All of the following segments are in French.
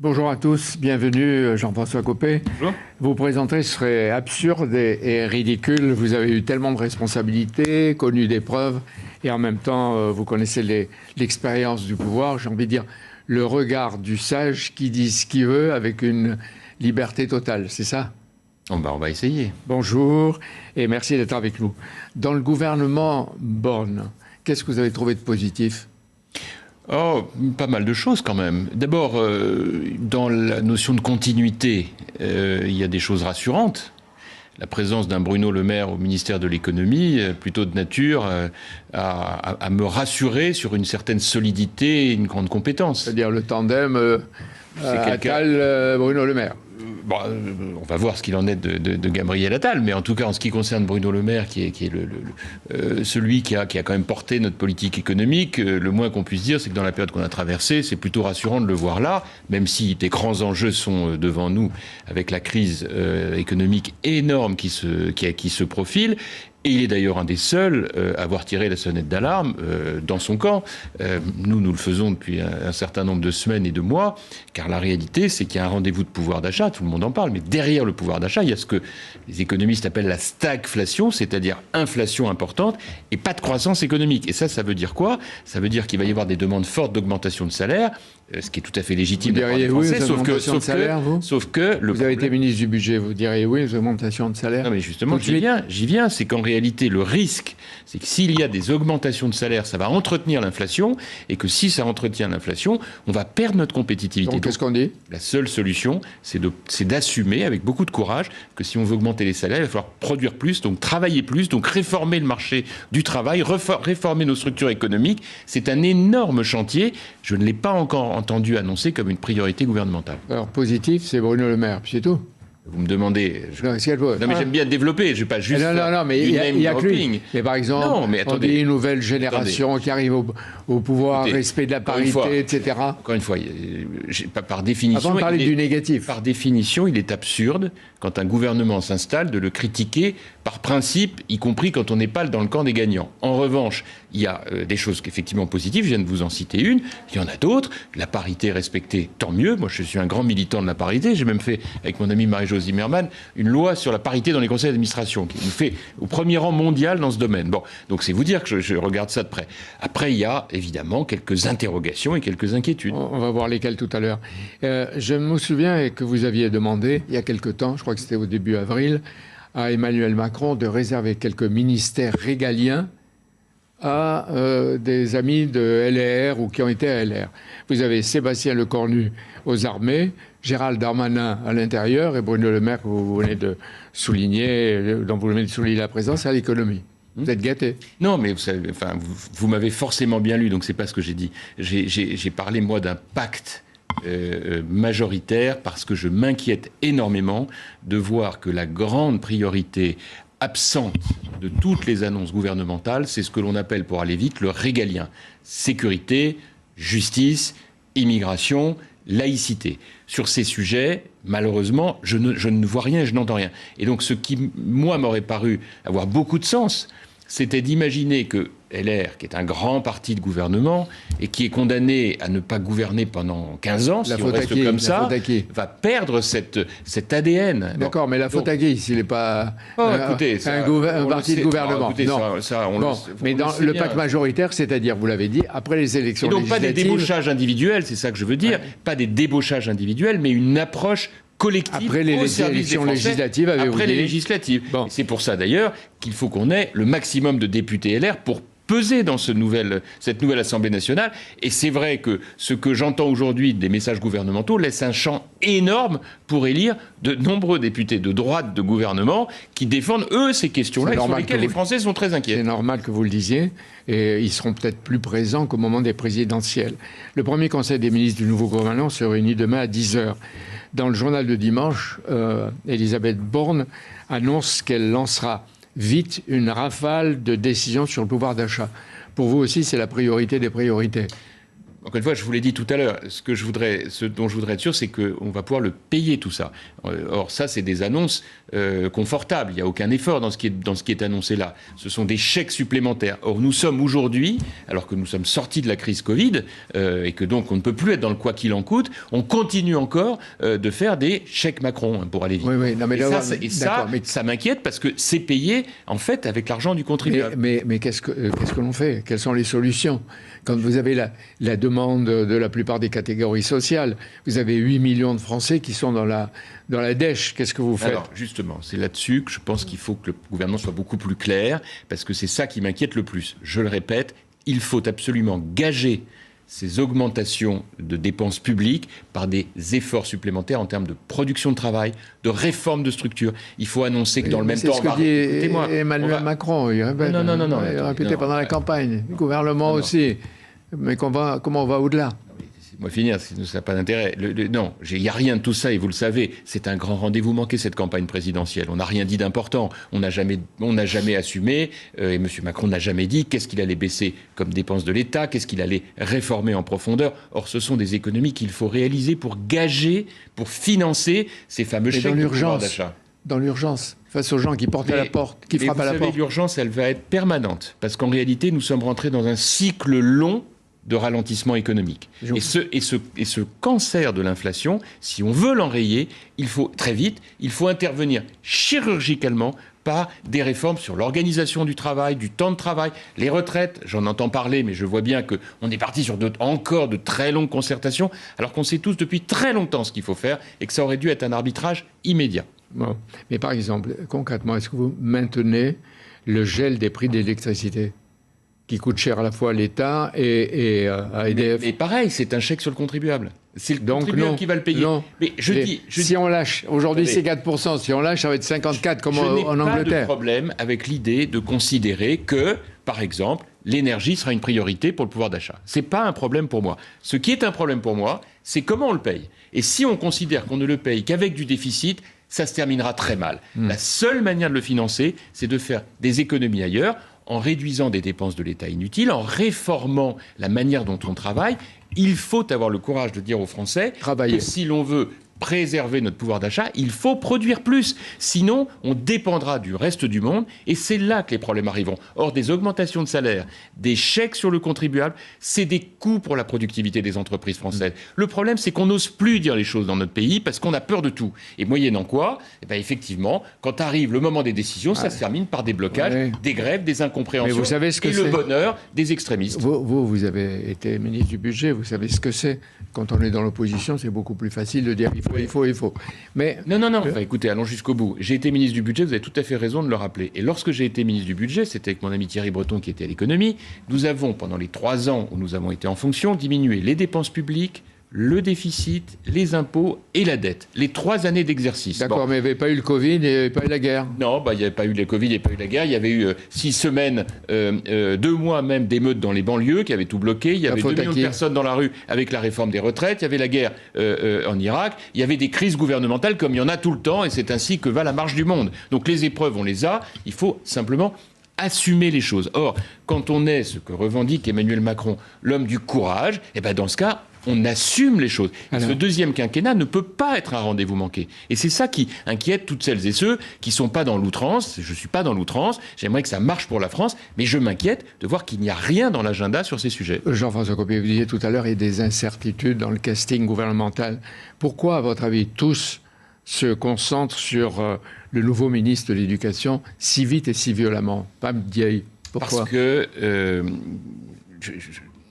Bonjour à tous, bienvenue Jean-François Copé. Bonjour. Vous présenter serait absurde et ridicule. Vous avez eu tellement de responsabilités, connu des preuves, et en même temps, vous connaissez l'expérience du pouvoir. J'ai envie de dire le regard du sage qui dit ce qu'il veut avec une liberté totale, c'est ça? On va essayer. Bonjour et merci d'être avec nous. Dans le gouvernement Borne, qu'est-ce que vous avez trouvé de positif? Oh, pas mal de choses quand même. D'abord, dans la notion de continuité, il y a des choses rassurantes. La présence d'un Bruno Le Maire au ministère de l'économie, plutôt de nature à me rassurer sur une certaine solidité et une grande compétence. C'est-à-dire le tandem Attal-Bruno Le Maire. Bon, on va voir ce qu'il en est de Gabriel Attal, mais en tout cas, en ce qui concerne Bruno Le Maire, qui est celui qui a quand même porté notre politique économique, le moins qu'on puisse dire, c'est que dans la période qu'on a traversée, c'est plutôt rassurant de le voir là, même si des grands enjeux sont devant nous, avec la crise économique énorme qui se profile. Et il est d'ailleurs un des seuls à avoir tiré la sonnette d'alarme dans son camp. Nous le faisons depuis un certain nombre de semaines et de mois, car la réalité, c'est qu'il y a un rendez-vous de pouvoir d'achat, tout le monde en parle, mais derrière le pouvoir d'achat, il y a ce que les économistes appellent la stagflation, c'est-à-dire inflation importante et pas de croissance économique. Et ça veut dire quoi? Ça veut dire qu'il va y avoir des demandes fortes d'augmentation de salaire, ce qui est tout à fait légitime de la part des Français, sauf que vous avez été ministre du Budget, vous diriez oui aux augmentations de salaire? Non mais justement, j'y viens, c'est qu'en réalité, le risque, c'est que s'il y a des augmentations de salaire, ça va entretenir l'inflation, et que si ça entretient l'inflation, on va perdre notre compétitivité. Donc qu'est-ce qu'on dit? La seule solution, c'est d'assumer avec beaucoup de courage que si on veut augmenter les salaires, il va falloir produire plus, donc travailler plus, donc réformer le marché du travail, réformer nos structures économiques. C'est un énorme chantier. Je ne l'ai pas encore entendu annoncer comme une priorité gouvernementale. Alors positif, c'est Bruno Le Maire, puis c'est tout. Vous me demandez... Non, mais j'aime bien développer, je ne vais pas juste... Non, mais il y a que lui. Mais par exemple, on dit une nouvelle génération qui arrive au pouvoir, respect de la parité, etc. Encore une fois, par définition... Avant de parler du négatif. Par définition, il est absurde, quand un gouvernement s'installe, de le critiquer par principe, y compris quand on n'est pas dans le camp des gagnants. En revanche, il y a des choses effectivement positives, je viens de vous en citer une, il y en a d'autres. La parité respectée, tant mieux. Moi, je suis un grand militant de la parité. J'ai même fait, avec mon ami Marie-Jo Zimmermann, une loi sur la parité dans les conseils d'administration, qui nous fait au premier rang mondial dans ce domaine. Bon, donc c'est vous dire que je regarde ça de près. Après, il y a évidemment quelques interrogations et quelques inquiétudes. On va voir lesquelles tout à l'heure. Je me souviens que vous aviez demandé, il y a quelque temps, je crois que c'était au début avril, à Emmanuel Macron de réserver quelques ministères régaliens à des amis de LR ou qui ont été à LR. Vous avez Sébastien Lecornu aux armées, Gérald Darmanin à l'intérieur et Bruno Le Maire, que vous venez de souligner, dont vous venez de souligner la présence, à l'économie. Vous êtes gâté. Non, mais vous savez, enfin, vous m'avez forcément bien lu, donc c'est pas ce que j'ai dit. J'ai parlé, moi, d'un pacte majoritaire parce que je m'inquiète énormément de voir que la grande priorité absente de toutes les annonces gouvernementales, c'est ce que l'on appelle, pour aller vite, le régalien. Sécurité, justice, immigration, laïcité. Sur ces sujets, malheureusement, je ne vois rien et je n'entends rien. Et donc ce qui, moi, m'aurait paru avoir beaucoup de sens, c'était d'imaginer que LR, qui est un grand parti de gouvernement et qui est condamné à ne pas gouverner pendant 15 ans, si on reste comme ça, va perdre cet ADN. D'accord, mais la faute à qui s'il n'est pas un parti de gouvernement? Mais dans le pacte majoritaire, c'est-à-dire, vous l'avez dit, après les élections législatives... Et donc pas des débauchages individuels, c'est ça que je veux dire, pas des débauchages individuels, mais une approche collective après les élections législatives, après les législatives. Bon. C'est pour ça d'ailleurs qu'il faut qu'on ait le maximum de députés LR pour peser dans cette nouvelle Assemblée nationale. Et c'est vrai que ce que j'entends aujourd'hui des messages gouvernementaux laisse un champ énorme pour élire de nombreux députés de droite de gouvernement qui défendent, eux, ces questions-là, et sur lesquelles les Français sont très inquiets. C'est normal que vous le disiez, et ils seront peut-être plus présents qu'au moment des présidentielles. Le premier conseil des ministres du nouveau gouvernement se réunit demain à 10h. Dans le journal de dimanche, Elisabeth Borne annonce qu'elle lancera vite une rafale de décisions sur le pouvoir d'achat. Pour vous aussi, c'est la priorité des priorités. Encore une fois, je vous l'ai dit tout à l'heure, ce dont je voudrais être sûr, c'est qu'on va pouvoir le payer tout ça. Or, ça, c'est des annonces confortables. Il n'y a aucun effort dans ce qui est annoncé là. Ce sont des chèques supplémentaires. Or, nous sommes aujourd'hui, alors que nous sommes sortis de la crise Covid, et que donc on ne peut plus être dans le quoi qu'il en coûte, on continue encore de faire des chèques Macron, pour aller vite. Oui, non, mais ça m'inquiète parce que c'est payé, en fait, avec l'argent du contribuable. Mais qu'est-ce que l'on fait? Quelles sont les solutions? Quand vous avez la demande de la plupart des catégories sociales, vous avez 8 millions de Français qui sont dans la dèche. Qu'est-ce que vous faites? Alors, justement, c'est là-dessus que je pense qu'il faut que le gouvernement soit beaucoup plus clair, parce que c'est ça qui m'inquiète le plus. Je le répète, il faut absolument gager ces augmentations de dépenses publiques par des efforts supplémentaires en termes de production de travail, de réforme de structure. Il faut annoncer que dans le même temps... C'est ce que dit Emmanuel Macron. Il répète, non. Il a répété pendant la campagne. Le gouvernement aussi. Mais comment on va au-delà? Moi, finir, ça n'a pas d'intérêt. Non, il n'y a rien de tout ça, et vous le savez. C'est un grand rendez-vous manqué, cette campagne présidentielle. On n'a rien dit d'important. On n'a jamais assumé, et M. Macron n'a jamais dit qu'est-ce qu'il allait baisser comme dépenses de l'État, qu'est-ce qu'il allait réformer en profondeur. Or, ce sont des économies qu'il faut réaliser pour gager, pour financer ces fameux chèques de pouvoir d'achat. Dans l'urgence, face aux gens qui portent à la porte, qui frappent à la porte. Vous savez, l'urgence, elle va être permanente. Parce qu'en réalité, nous sommes rentrés dans un cycle long de ralentissement économique. Et ce cancer de l'inflation, si on veut l'enrayer, il faut très vite, il faut intervenir chirurgicalement par des réformes sur l'organisation du travail, du temps de travail, les retraites. J'en entends parler, mais je vois bien qu'on est parti sur encore de très longues concertations, alors qu'on sait tous depuis très longtemps ce qu'il faut faire et que ça aurait dû être un arbitrage immédiat. Bon. Mais par exemple, concrètement, est-ce que vous maintenez le gel des prix de l'électricité qui coûte cher à la fois à l'État et à EDF? Mais pareil, c'est un chèque sur le contribuable. C'est le contribuable qui va le payer. Non. Mais si on lâche, aujourd'hui c'est 4%, si on lâche, ça va être 54% comme en Angleterre. Je n'ai pas de problème avec l'idée de considérer que, par exemple, l'énergie sera une priorité pour le pouvoir d'achat. Ce n'est pas un problème pour moi. Ce qui est un problème pour moi, c'est comment on le paye. Et si on considère qu'on ne le paye qu'avec du déficit, ça se terminera très mal. La seule manière de le financer, c'est de faire des économies ailleurs, en réduisant des dépenses de l'État inutiles, en réformant la manière dont on travaille. Il faut avoir le courage de dire aux Français que si l'on veut préserver notre pouvoir d'achat, il faut produire plus. Sinon, on dépendra du reste du monde et c'est là que les problèmes arriveront. Or, des augmentations de salaire, des chèques sur le contribuable, c'est des coûts pour la productivité des entreprises françaises. Le problème, c'est qu'on n'ose plus dire les choses dans notre pays parce qu'on a peur de tout. Et moyennant quoi, effectivement, quand arrive le moment des décisions, ça se termine par des blocages, des grèves, des incompréhensions vous savez ce que le bonheur des extrémistes. Vous avez été ministre du budget, vous savez ce que c'est. Quand on est dans l'opposition, c'est beaucoup plus facile de dire il faut. Mais non. Écoutez, allons jusqu'au bout. J'ai été ministre du budget, vous avez tout à fait raison de le rappeler. Et lorsque j'ai été ministre du budget, c'était avec mon ami Thierry Breton qui était à l'économie, nous avons, pendant les 3 ans où nous avons été en fonction, diminué les dépenses publiques, le déficit, les impôts et la dette. Les 3 années d'exercice. D'accord, mais il n'y avait pas eu le Covid et il n'y avait pas eu la guerre. Non, il n'y avait pas eu le Covid, il n'y avait pas eu la guerre. Il y avait eu 6 semaines, 2 mois même d'émeutes dans les banlieues qui avaient tout bloqué. Il y avait 2 millions de personnes dans la rue avec la réforme des retraites. Il y avait la guerre en Irak. Il y avait des crises gouvernementales comme il y en a tout le temps et c'est ainsi que va la marche du monde. Donc les épreuves, on les a. Il faut simplement assumer les choses. Or, quand on est ce que revendique Emmanuel Macron, l'homme du courage, dans ce cas, on assume les choses. Ce deuxième quinquennat ne peut pas être un rendez-vous manqué. Et c'est ça qui inquiète toutes celles et ceux qui ne sont pas dans l'outrance. Je ne suis pas dans l'outrance. J'aimerais que ça marche pour la France. Mais je m'inquiète de voir qu'il n'y a rien dans l'agenda sur ces sujets. Jean-François Copé, vous disiez tout à l'heure, il y a des incertitudes dans le casting gouvernemental. Pourquoi, à votre avis, tous se concentrent sur le nouveau ministre de l'Éducation si vite et si violemment? Pas Diaye. Pourquoi? Parce que...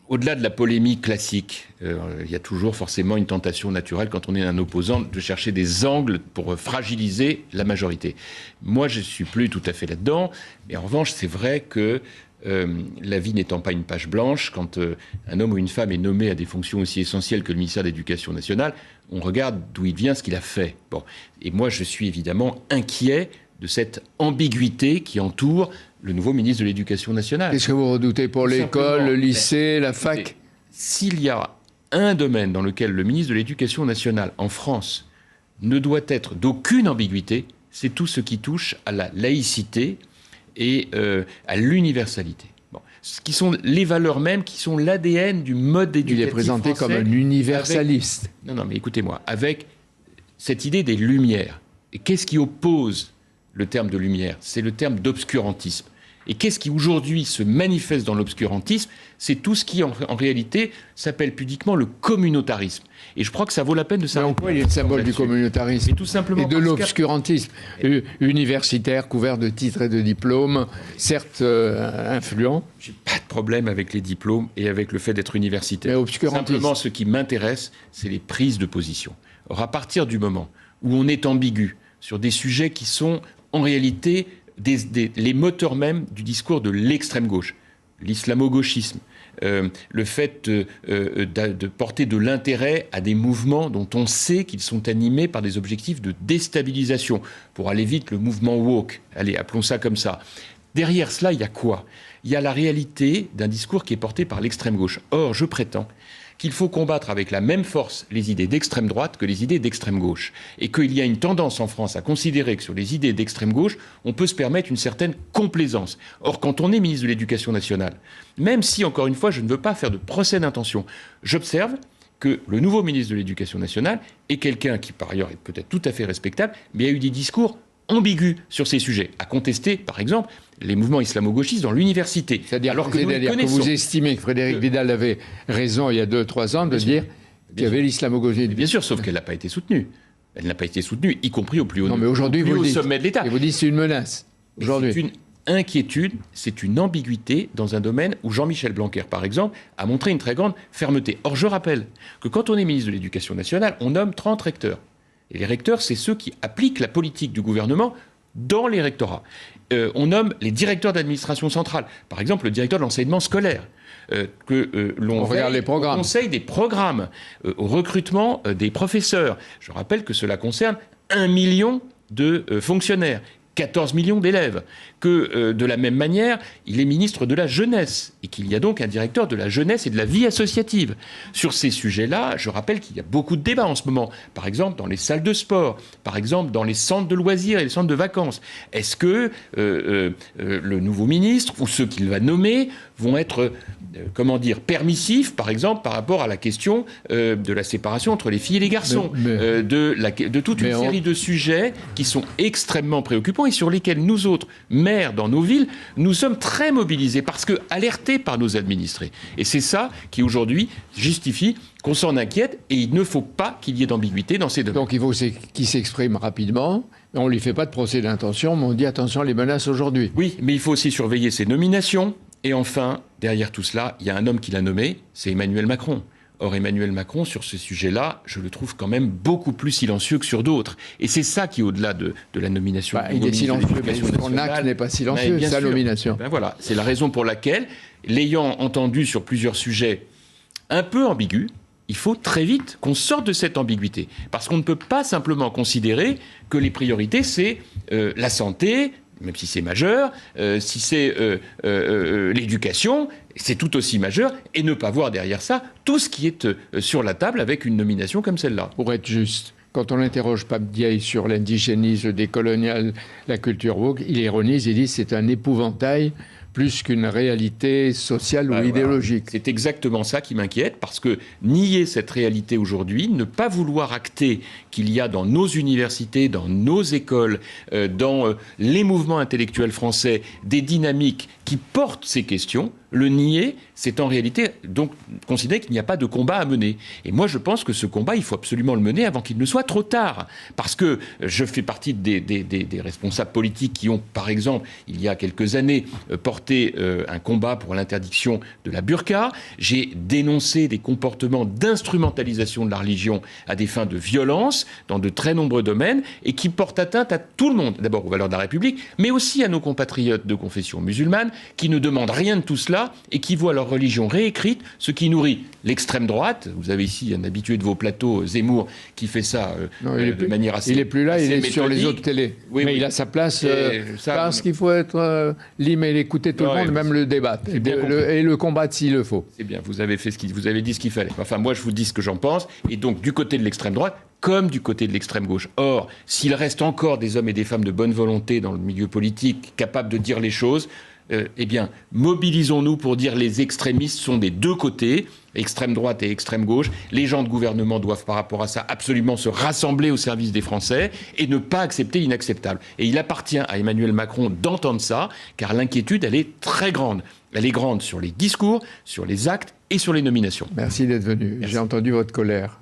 au-delà de la polémique classique, il y a toujours forcément une tentation naturelle quand on est un opposant de chercher des angles pour fragiliser la majorité. Moi, je ne suis plus tout à fait là-dedans, mais en revanche, c'est vrai que la vie n'étant pas une page blanche, quand un homme ou une femme est nommé à des fonctions aussi essentielles que le ministère de l'Éducation nationale, on regarde d'où il vient, ce qu'il a fait. Bon. Et moi, je suis évidemment inquiet de cette ambiguïté qui entoure le nouveau ministre de l'Éducation nationale. Qu'est-ce que vous redoutez pour l'école, le lycée, la fac? S'il y a un domaine dans lequel le ministre de l'Éducation nationale en France ne doit être d'aucune ambiguïté, c'est tout ce qui touche à la laïcité et à l'universalité. Bon. ce qui sont les valeurs mêmes, qui sont l'ADN du mode éducatif. Il est présenté comme un universaliste. Non, mais écoutez-moi, avec cette idée des Lumières. Et qu'est-ce qui oppose le terme de lumière? C'est le terme d'obscurantisme. Et qu'est-ce qui aujourd'hui se manifeste dans l'obscurantisme? C'est tout ce qui en réalité s'appelle pudiquement le communautarisme. Et je crois que ça vaut la peine de savoir. Mais en quoi il est le symbole du communautarisme? Et tout simplement. Et de l'obscurantisme universitaire, couvert de titres et de diplômes, certes influents. J'ai pas de problème avec les diplômes et avec le fait d'être universitaire. Mais obscurantiste. Simplement, ce qui m'intéresse, c'est les prises de position. Or, à partir du moment où on est ambigu sur des sujets qui sont en réalité les moteurs même du discours de l'extrême gauche, l'islamo-gauchisme, le fait de porter de l'intérêt à des mouvements dont on sait qu'ils sont animés par des objectifs de déstabilisation. Pour aller vite, le mouvement woke, allez, appelons ça comme ça. Derrière cela, il y a quoi? Il y a la réalité d'un discours qui est porté par l'extrême gauche. Or, je prétends qu'il faut combattre avec la même force les idées d'extrême droite que les idées d'extrême gauche. Et qu'il y a une tendance en France à considérer que sur les idées d'extrême gauche, on peut se permettre une certaine complaisance. Or, quand on est ministre de l'Éducation nationale, même si, encore une fois, je ne veux pas faire de procès d'intention, j'observe que le nouveau ministre de l'Éducation nationale est quelqu'un qui, par ailleurs, est peut-être tout à fait respectable, mais a eu des discours ambigu sur ces sujets, à contester, par exemple, les mouvements islamo-gauchistes dans l'université. C'est-à-dire que vous estimez que Frédérique Vidal avait raison il y a 2-3 ans de dire qu'il y avait l'islamo-gauchisme. Bien sûr, sauf qu'elle n'a pas été soutenue. Elle n'a pas été soutenue, y compris au plus haut, sommet de l'État. Et vous dites que c'est une menace. Aujourd'hui. C'est une inquiétude, c'est une ambiguïté dans un domaine où Jean-Michel Blanquer, par exemple, a montré une très grande fermeté. Or, je rappelle que quand on est ministre de l'Éducation nationale, on nomme 30 recteurs. Et les recteurs, c'est ceux qui appliquent la politique du gouvernement dans les rectorats. On nomme les directeurs d'administration centrale. Par exemple, le directeur de l'enseignement scolaire. L'on regarde les programmes. Au conseil des programmes, au recrutement des professeurs. Je rappelle que cela concerne 1 million de fonctionnaires. 14 millions d'élèves, que de la même manière, il est ministre de la Jeunesse et qu'il y a donc un directeur de la jeunesse et de la vie associative. Sur ces sujets-là, je rappelle qu'il y a beaucoup de débats en ce moment, par exemple dans les salles de sport, par exemple dans les centres de loisirs et les centres de vacances. Est-ce que le nouveau ministre ou ceux qu'il va nommer vont être, permissifs, par exemple, par rapport à la question de la séparation entre les filles et les garçons, de toute une série de sujets qui sont extrêmement préoccupants et sur lesquels nous autres, maires dans nos villes, nous sommes très mobilisés parce que alertés par nos administrés. Et c'est ça qui aujourd'hui justifie qu'on s'en inquiète et il ne faut pas qu'il y ait d'ambiguïté dans ces domaines. Donc il faut qu'il s'exprime rapidement. On ne lui fait pas de procès d'intention, mais on dit attention les menaces aujourd'hui. Oui, mais il faut aussi surveiller ses nominations. Et enfin, derrière tout cela, il y a un homme qui l'a nommé, c'est Emmanuel Macron. Or, Emmanuel Macron, sur ce sujet-là, je le trouve quand même beaucoup plus silencieux que sur d'autres. Et c'est ça qui, au-delà de la nomination... il est silencieux, mais son acte n'est pas silencieux, sa nomination. Voilà, c'est la raison pour laquelle, l'ayant entendu sur plusieurs sujets un peu ambigus, il faut très vite qu'on sorte de cette ambiguïté. Parce qu'on ne peut pas simplement considérer que les priorités, c'est la santé, même si c'est majeur, si c'est l'éducation, c'est tout aussi majeur, et ne pas voir derrière ça tout ce qui est sur la table avec une nomination comme celle-là. Pour être juste, quand on interroge Pape Diaye sur l'indigénisme décolonial, la culture woke, il ironise, il dit que c'est un épouvantail plus qu'une réalité sociale ou idéologique. Voilà. C'est exactement ça qui m'inquiète, parce que nier cette réalité aujourd'hui, ne pas vouloir acter qu'il y a dans nos universités, dans nos écoles, dans les mouvements intellectuels français, des dynamiques qui portent ces questions, le nier, c'est en réalité donc considérer qu'il n'y a pas de combat à mener. Et moi, je pense que ce combat, il faut absolument le mener avant qu'il ne soit trop tard. Parce que je fais partie des responsables politiques qui ont, par exemple, il y a quelques années, porté un combat pour l'interdiction de la burqa. J'ai dénoncé des comportements d'instrumentalisation de la religion à des fins de violence dans de très nombreux domaines et qui portent atteinte à tout le monde. D'abord aux valeurs de la République, mais aussi à nos compatriotes de confession musulmane qui ne demandent rien de tout cela et qui voient leur religion réécrite, ce qui nourrit l'extrême droite. Vous avez ici un habitué de vos plateaux, Zemmour, qui fait ça de manière assez... Il n'est plus là, il est méthodique. sur les autres télés. Oui, mais il a sa place parce qu'il faut être libre et écouter tout le monde, même le débattre. Et le combattre s'il le faut. C'est bien, vous avez dit ce qu'il fallait. Enfin, moi, je vous dis ce que j'en pense. Et donc, du côté de l'extrême droite, comme du côté de l'extrême gauche. Or, s'il reste encore des hommes et des femmes de bonne volonté dans le milieu politique, capables de dire les choses, eh bien, mobilisons-nous pour dire les extrémistes sont des deux côtés, extrême droite et extrême gauche. Les gens de gouvernement doivent, par rapport à ça, absolument se rassembler au service des Français et ne pas accepter l'inacceptable. Et il appartient à Emmanuel Macron d'entendre ça, car l'inquiétude, elle est très grande. Elle est grande sur les discours, sur les actes et sur les nominations. Merci d'être venu. J'ai entendu votre colère.